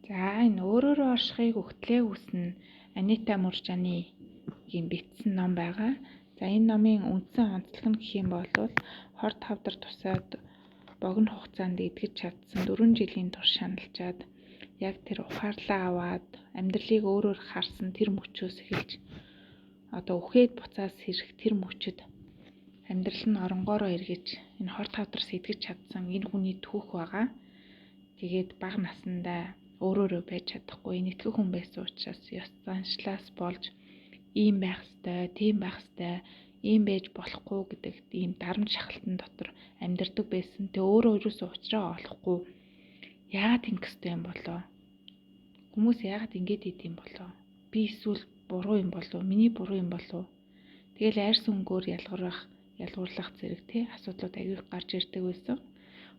За энэ өөрөөрөө оршихыг өгтлээ үснэ Анита Муржаныгийн бичсэн ном байгаа. За энэ номын үндсэн онцлог нь гэх юм бол хор тавдар тусаад богино хугацаанд эдгэж чадсан 4 жилийн турш шаналжаад яг тэр ухаарлаа аваад амьдралыг өөрөөр харсан тэр мөчөөс эхэлж одоо үхээд буцаас сэрэх тэр мөчөд амьдрал нь оронгоороо эргэж энэ хор тавдараас эдгэж чадсан энэ хүний түүх байгаа. Тэгээд бага насандаа өөрөөрөө байж чадахгүй нэтгэх хүн байсан учраас ёс заншлаас болж ийм байх ёстой, тийм байх ёстой, ийм байж болохгүй гэдэг ийм дарамт шахалтан дотор амьдардаг байсан. Тэ өөрөө ерөөсөө уучраа олохгүй яагаад ингэх ёстой юм болоо? Хүмүүс яагаад ингэж идэм болоо? Би эсвэл буруу юм болов? Миний буруу юм болов? Тэгэл арьс өнгөөр ялгуурлах зэрэг тий асуудлууд аягүй гарч ирдэг байсан.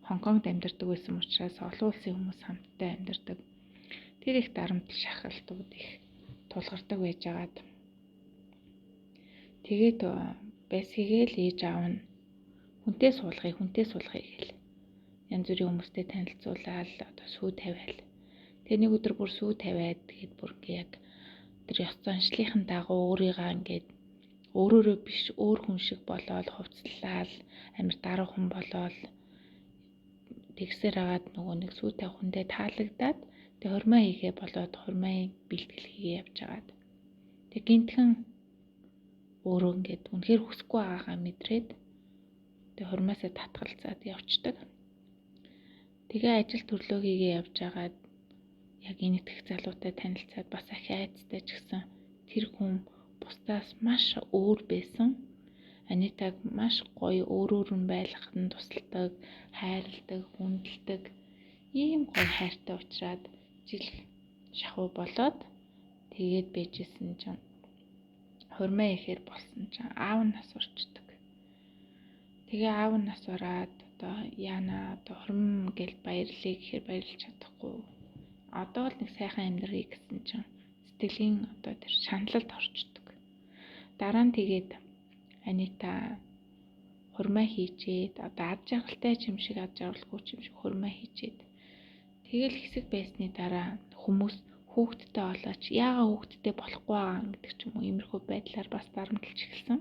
Хонконгд амьдардаг байсан учраас олон улсын хүмүүс хамтдаа амьдардаг. Тэр их дарамт шахалтууд их тулгардаг байжгаад. Тэгээд байсгийгээл ээж аав нь хүнтэй суулгая гэл. Янз бүрийн хүмүүстэй танилцуулаад одоо сүү тавиал. Тэгээ нэг өдөр бүр сүү тавиад тэгээд бүр яг тэр ёс заншлихын дагуу өөрийгөө ингээд өөрөөрөө биш өөр хүн шиг болоод хувцлалал амир даруй хүн болоод тэгсээр агаад нөгөө нэг сүү тавих хүндээ таалагдаад тэг хормоо хийгээ болоод хормын бэлтгэл хийгээ явж агаад тэг гинтхэн өөрөө ингээд үнэхээр хүсэхгүй байгаагаа мэдрээд тэг хормоосоо татгалзаад явцдаг. Тэгээ ажил төрлөөгийгээ явж агаад яг энэ итгэх залуутай танилцаад бас ахи айцтай ч гэсэн тэр хүн бусдаас маш өөр байсан. Анитаг маш гоё өөрөөр нь байлгахад нь тусалдаг, хайрладаг, хүндэлдэг ийм гоё хайртай уулзраад жил шахуу болоод тэгээд байжсэн чинь хормоо ихээр болсон чинь аав нь нас орчдөг. Тэгээ аав нь нас ороод одоо яана одоо хормоо гэл баярлая гэхээр баярлж чадахгүй. Одоо л нэг сайхан амьдрыг гэсэн чинь сэтгэлийн одоо тэр шаналлд орчдөг. Дараа нь тэгээд Анита хормоо хийчээд одоо ад жаргалтай юм шиг ад жаргалгүй юм шиг хормоо хийчээд тэгэл хэсэг байсны дараа хүмүүс хүүхдтэй олооч яагаад хүүхдтэй болохгүй байгаа гэдэг ч юм уу иймэрхүү байдлаар бас дарамтлж эхэлсэн.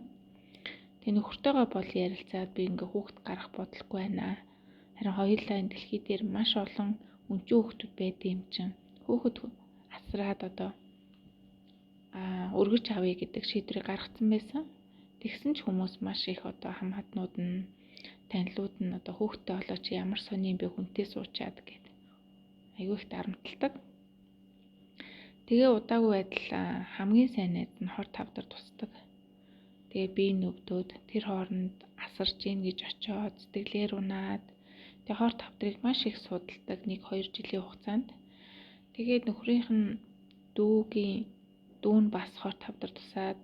Тэгээ нөхөртөөгөө бол ярилцаад би ингээ хүүхд гарах бодлогүй байна. Харин хоёулаа энэ дэлхий дээр маш олон өнчөө хүүхдүүд байд юм чинь хүүхэд асраад одоо өргөж авъя гэдэг шийдвэрийг гаргацсан байсан. Тэгсэн ч хүмүүс маш их одоо хам хатнууд нь танилуд нь одоо хүүхдтэй олооч ямар сони бэ хүнтэй суучаад гэд айгүй их дарамталдаг. Тэгээ удаагүй байдал хамгийн сайн найз нь хор тавдар тусдаг. Тэгээ би нүвдөөд тэр хооронд асарж ийн гэж очиод сэтгэлээр унаад тэгээ хор тавдрыг маш их судалдаг 1-2 жилийн хугацаанд. Тэгээд нөхрийнх нь дүү нь бас хор тавдар тусаад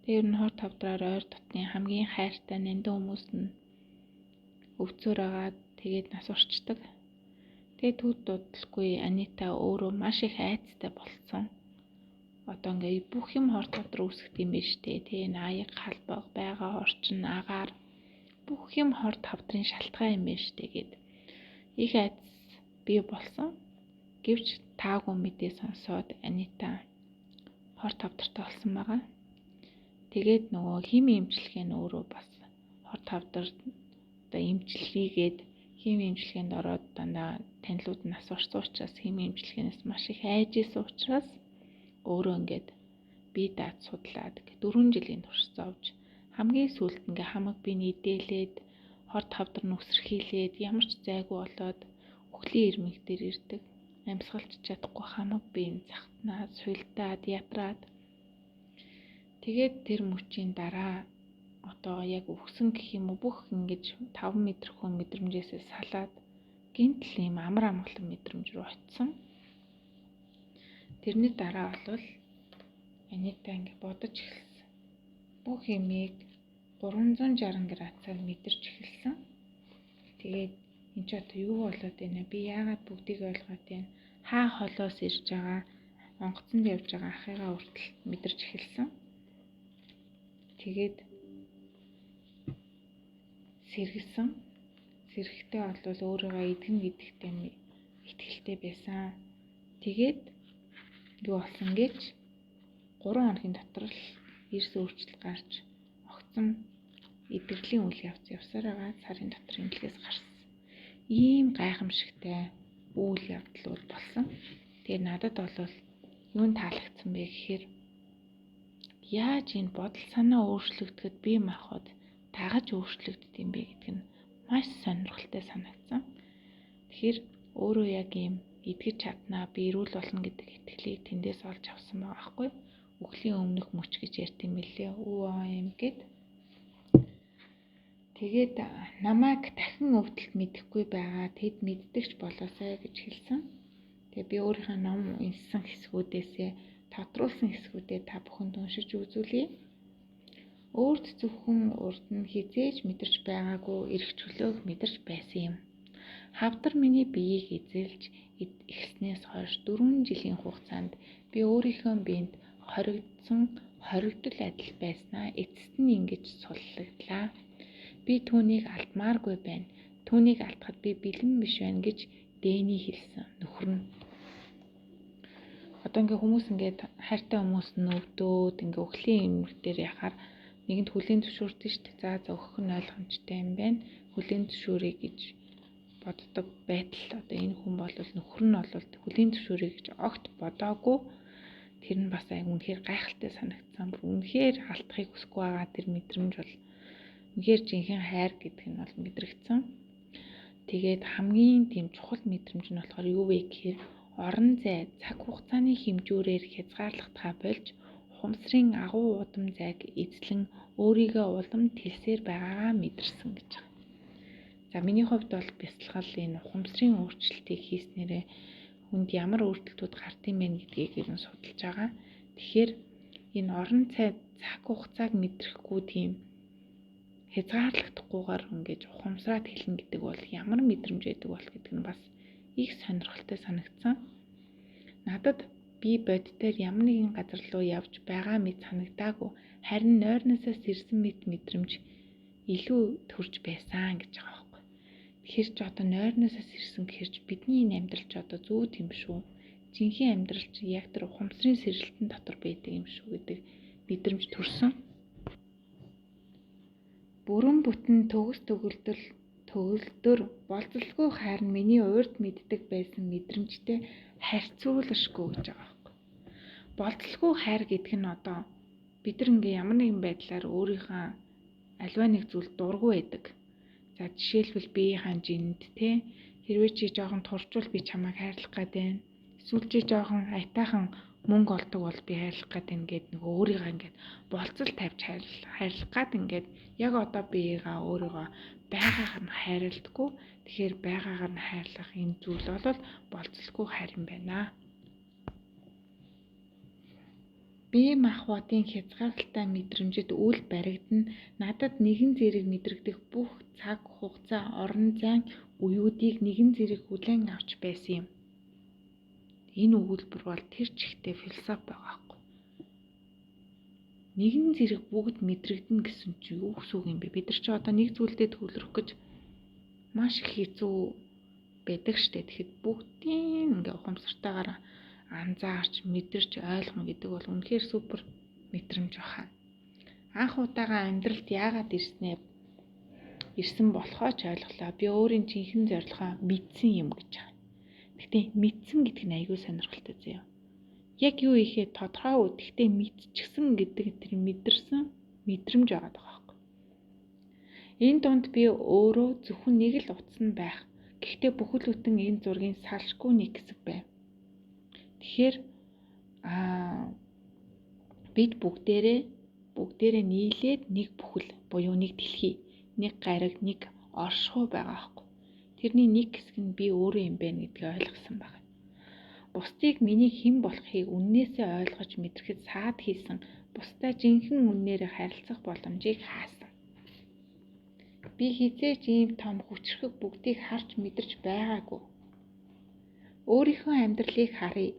тэр нь хор тавдраар ойр дотны хамгийн хайртай нандин хүмүүс нь өвцөөр агаад тэгээд нас орчдөг. Тэгээд түүд дуудалгүй Анита өөрөө маш их айцтай болсон. Одоо ингээ бүх юм хор тавдар үүсгэх юм биш үү? Тэгээ аяг халбаг, байгаа орчин, агаар бүх юм хор тавдрын шалтгаан юм биш үү гэд их айц бий болсон. Гэвч таагүй мэдээ сонсоод Анита хор тавдартай болсон байгаа. Тэгээд нөгөө хими эмчилгээ нь өөрөө бас хор тавдар одоо эмчилгээгээд хими эмчилгээнд ороод дандаа танилуд нь асуурсан учраас хими эмчилгээнээс маш их айж исэн учраас өөрөө ингээд бие даад судлаад 4 жилийн турш зовж хамгийн сүүлд ингээ хамаг би нийдээлээд хор тавдар нь үсэрхийлээд ямар ч зайгүй болоод өхлийн ирмэг дээр ирдэг. Амьсгалж чадахгүй хамаг биеийн захтнаад суйлдаад ятраад тэгээд тэр мөчийн дараа одоо яг өгсөн гэх юм уу бүх ингэж 5 метр хүн мэдрэмжээсээ салаад гинтл юм амар амгалан мэдрэмж рүү очисон. Тэрний дараа бол Анита ингэ бодож эхэлсэн. Бүх юмыг 360 градусаар мэдэрч эхэлсэн. Тэгээд энэ ч одоо юу болоод байна? Би яагаад бүгдийг ойлгоод байна? Хаа холоос ирж байгаа онгоцонд явж байгаа ахыгаа хүртэл мэдэрч эхэлсэн. Тэгээд сэргэлсэн. Сэрхтээ бол өөрийгөө эдгэн гэдэгтэй итгэлтэй байсан. Тэгээд юу болсон гэж 3 хоногийн дотор л эрс өөрчлөлт гарч огцон эдгэрлийн үйл явц явсаар байгаа сарын дотор эмнэлгээс гарсан. Ийм гайхамшигтай үйл явдлууд болсон. Тэгээд надад бол юун таалагдсан бэ гэхээр яаж энэ бодол санаа өөрчлөгдөхөд бие махбод дагаж өөрчлөгддөг юм бэ гэдг нь маш сонирхолтой санагдсан. Тэгэхээр өөрөө яг ийм эдгэж чаднаа, би эрүүл болно гэдэг итгэлийг тэндээс олж авсан байгаа байхгүй. Үхлийн өмнөх мөч гэж ярьт юм билээ. ΟОМ гэд. Тэгээд намайг дахин өвдөлт мэдэхгүй байгаа. Тэд мэддэгч болоосай гэж хэлсэн. Тэгээд би өөрийнхөө ном уншсан хэсгүүдээсээ тодруулсан хэсгүүдээ та бүхэнд уншиж үзүүлье. Өөрт зөвхөн урд нь хизээж мэдэрч байгаагүй эрх чөлөөг мэдэрч байсан юм. Хавдар миний биеийг эзэлж эхэлснээс хойш 4 жилийн хугацаанд би өөрийнхөө биед хоригдол адил байснаа эцэст нь ингэж суллагдлаа. Би түүнийг алдмааргүй байна. Түүнийг алдахад би бэлэн биш байна гэж Дэни хэлсэн. Нөхөр нь. Одоо ингээ хүмүүс ингээд хайртай хүмүүс нөвдөөд ингээ үхлийн эмнэлэг дээр яхаар нэгэнд хүлийн зөвшөөрдөг шүү дээ. За өөхөх нь ойлгомжтой юм байна. Хүлийн зөвшөөрье гэж боддог байтал одоо энэ хүн бол нөхөр нь бол хүлийн зөвшөөрье гэж огт бодоогүй. Тэр нь бас үнэхээр гайхалтай санагдсан. Үнэхээр алдахыг хүсэхгүй байгаа тэр мэдрэмж бол үнэхээр жинхэнэ хайр гэдэг нь бол мэдрэгдсэн. Тэгээд хамгийн тийм чухал мэдрэмж нь болохоор юу вэ гэхээр орон зай цаг хугацааны хэмжүүрээр хязгаарлагдхаа болж ухамсарын агуу удам зайг эзлэн өөрийгөө улам тэлсээр байгаагаа мэдэрсэн гэж байна. За миний хувьд бол бясалгал энэ ухамсарын өөрчлөлтийг хийснээрээ хүнд ямар өөрчлөлтүүд гардыг мэн гэдгийг нь судалж байгаа. Тэгэхээр энэ орон зай цаг хугацааг мэдрэхгүй тийм хязгаарлагдахгүйгээр ингэж ухамсараа тэлнэ гэдэг бол ямар мэдрэмж байдаг бол гэдэг нь бас их сонирхолтой санагдсан. Надад би бодитоор ямар нэгэн газар руу явж байгаа мэт санагдаагүй. Харин нойрноосоо сэрсэн мэт мэдрэмж илүү төрж байсан гэж байгаа байхгүй. Тэгэхээр ч одоо нойрноосоо сэрсэн гэхэрч бидний энэ амьдрал ч одоо зүүд юм шүү. Жинхэнэ амьдрал чи яг тэр ухамсарын сэрэлтэн дотор байдаг юм шүү гэдэг мэдрэмж төрсөн. Бүрэн бүтэн төгс төгөлдөр болцолгүй харин миний урд мэддэг байсан мэдрэмжтэй харьцуулашгүй гэж байгаа байхгүй. Болцолгүй хайр гэдэг нь одоо бид нар ингээ ямар нэгэн байдлаар өөрийнхөө аливаа нэг зүйл дургүй байдаг. За жишээлбэл биеийн жинд те хэрвээ чи жоохон турчвал би чамайг хайрлах гээд байна. Эсвэл чи жоохон айтайхан мөнгө олдог бол би хайрлах гээд байна гэд нөгөө өөрийгөө ингээд болцол тавьж хайрлах гээд ингээд яг одоо биегаа өөрийгөө байгаагаар нь хайрладаггүй. Тэгэхээр байгаагаар нь хайрлах энэ зүйл бол болцолгүй хайр юм байна. Бие махбодын хязгаарлалтай мэдрэмжид үл баригдана. Надад нэгэн зэрэг мэдрэгдэх бүх цаг хугацаа орон зайн үеүүдийг нэгэн зэрэг хүлээн авч байсан юм. Энэ өгүүлбэр бол тэр чигтээ философи байгаа байхгүй. Нэгэн зэрэг бүгд мэдрэгдэнэ гэсэн чинь юу гэсэн үг юм бэ? Бид нар ч одоо нэг зүйлдээ төвлөрөх гэж маш их хэцүү байдаг штэ. Тэгэхэд бүгдийн ингээ ухамсартайгаар анзаарч, мэдэрч, ойлгоно гэдэг бол үнэхээр супер мэдрэмж баха. Анх удаага амьдралд яагаад ирсэн болохоо ч ойлголоо. Би өөрийн жинхэнэ зорилгоо мэдсэн юм гэж байгаа. Гэхдээ мэдсэн гэдэг нь аюул сонирхолтой заяа. Яг юу ихээ тодорхой үедээ мэдчихсэн гэдэг тэр мэдэрсэн мэдрэмж байгаа байхгүй. Энэ донд би өөрөө зөвхөн нэг л утас нь байх. Гэхдээ бүхэл бүтэн энэ зургийн салшгүй нэг хэсэг байв. Тэгэхээр бид бүгдээрээ нийлээд нэг бүхэл буюу нэг дэлхий, нэг гариг, нэг оршихуй байгаа байхгүй. Тэрний нэг хэсэг нь би өөрөө юм байна гэдгийг ойлгосон байна. Бусдыг миний хэн болохыг үннээсээ ойлгож мэдрэхэд саад хийсэн, бусдаа жинхэнэ үннээрээ харилцах боломжийг хаасан. Би хизээч ийм том хүчрхэг бүгдийг харж мэдэрч байгаагүй. Өөрийнхөө амьдралыг харъя.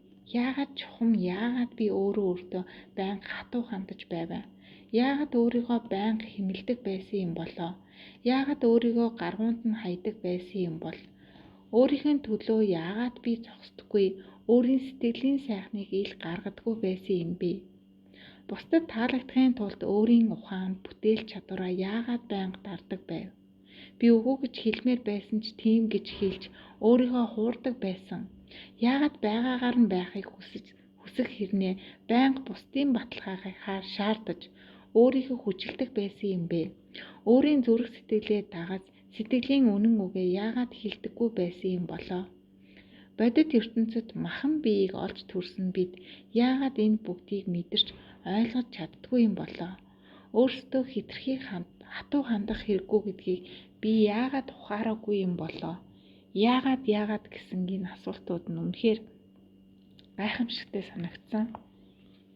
Яагаад чухам, яагаад би өөртөө байнга хатуу хандаж байваа? Яагаад өөрийгөө байнга хэмэлдэг байсан юм болоо? Яагаад өөрийгөө гаргуунд нь хайдаг байсан юм бол? Өөрийнхөө төлөө яагаад би зогсдоггүй, өөрийн сэтгэлийн сайхныг ил гаргадаггүй байсан юм бэ? Бусдад таалагдахын тулд өөрийн ухаан, бүтээл чадвараа яагаад байнга дардаг байв? Би өгөө гэж хэлмээр байсан ч тийм гэж хэлж өөрийгөө хуурдаг байсан. Яагаад байгаагаар нь байхыг хүсэх хэрнээ байнга бусдын баталгаажийг шаардаж өөрийгөө хүчилдэг байсан юм бэ? Өөрийн зүрх сэтгэлээ дагаж сэтгэлийн үнэн үгээ яагаад хэлдэггүй байсан юм болоо? Бодит ертөнцид махан биеийг олж төрсөн бид яагаад энэ бүгдийг мэдэрч ойлгож чаддгүй юм болоо? Өөрсдөө хэтэрхий хатуу хандах хэрэггүй гэдгийг би яагаад ухаараагүй юм болоо? Яагаад гэсэнгийн асуултууд нь үнэхээр гайхамшигтай санагдсан.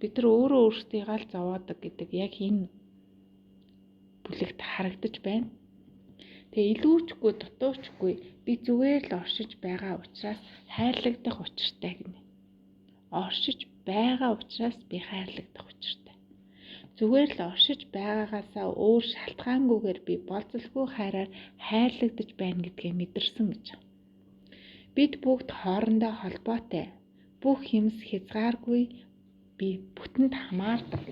Бид нар өөрөө өөрсдийгөө л зовоодаг гэдэг яг энэ бүлэгт харагдаж байна. Тэгээ илүүчгүй, дутуучгүй би зүгээр л оршиж байгаа учраас хайрлагдах учиртай гинэ. Оршиж байгаа учраас би хайрлагдах учиртай. Зүгээр л оршиж байгаагаасаа өөр шалтгаангүйгээр би болцолгүй хайраар хайрлагдаж байна гэдгээ мэдэрсэн гэж. Бид бүгд хоорондоо холбоотой. Бүх юмс хязгааргүй би бүтэнд хамаардаг.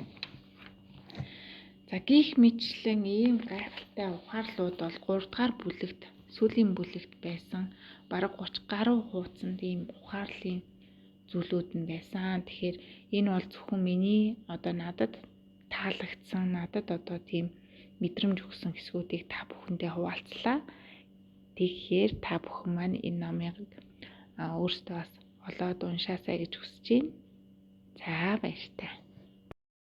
За гих мэтлэн ийм гайхалтай ухаарлууд бол 3 дугаар бүлэгт, сүүлийн бүлэгт байсан. Бараг 30 гаруй хуудсанд ийм ухаарлын зүйлүүд нь байсан. Тэгэхээр энэ бол зөвхөн миний надад таалагдсан, надад тийм мэдрэмж өгсөн хэсгүүдийг та бүхэндээ хуваалцлаа. Тэгэхээр та бүхэн маань энэ номыг өөрсдөө бас олоод уншаасай гэж хүсэж байна. За баяртай.